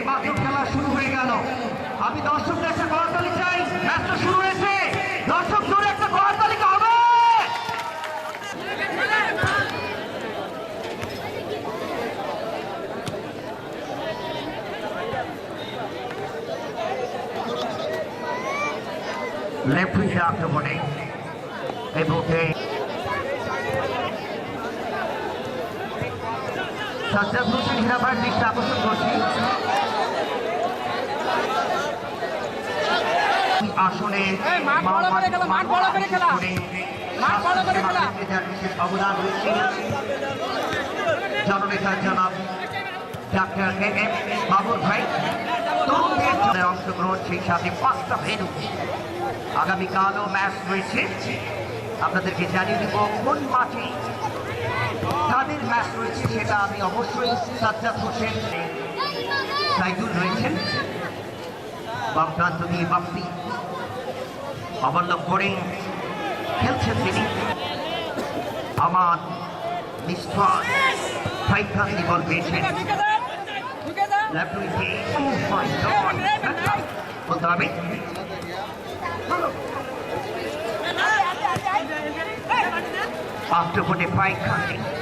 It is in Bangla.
মাত্র খেলা শুরু হয়ে গেল। আমি দর্শকদের একটা করতালি চাই। ম্যাচটা শুরু হয়েছে, দর্শক জোরে একটা করতালি হবে। লেফট উইকে আক্রমণে এই মুহূর্তে সাজ্জাদ হোসেন হীরাবার দিকটা আকর্ষণ করছি। আসনে বিশেষ অবদান রয়েছে জননেতা জনাব ডাক্তার এম বাবুর ভাই। তরুণদের অংশগ্রহণ, সেই সাথে 5টা ভেন্যু। আগামীকালও ম্যাচ রয়েছে, আপনাদেরকে জানিয়ে দিব কোন মাঠে তাদের ম্যাচ রয়েছে সেটা আমি অবশ্যই। সাজ্জাদ হোসেন সাইদুল রয়েছেন, বাম প্রান্ত দিয়ে বাপ্পি ওভারলক করে খেলছেন তিনি। আমার মিসফার ফাইখানি বল পেয়েছেন লেফট উইকে। বলতে হবে after 45 countries.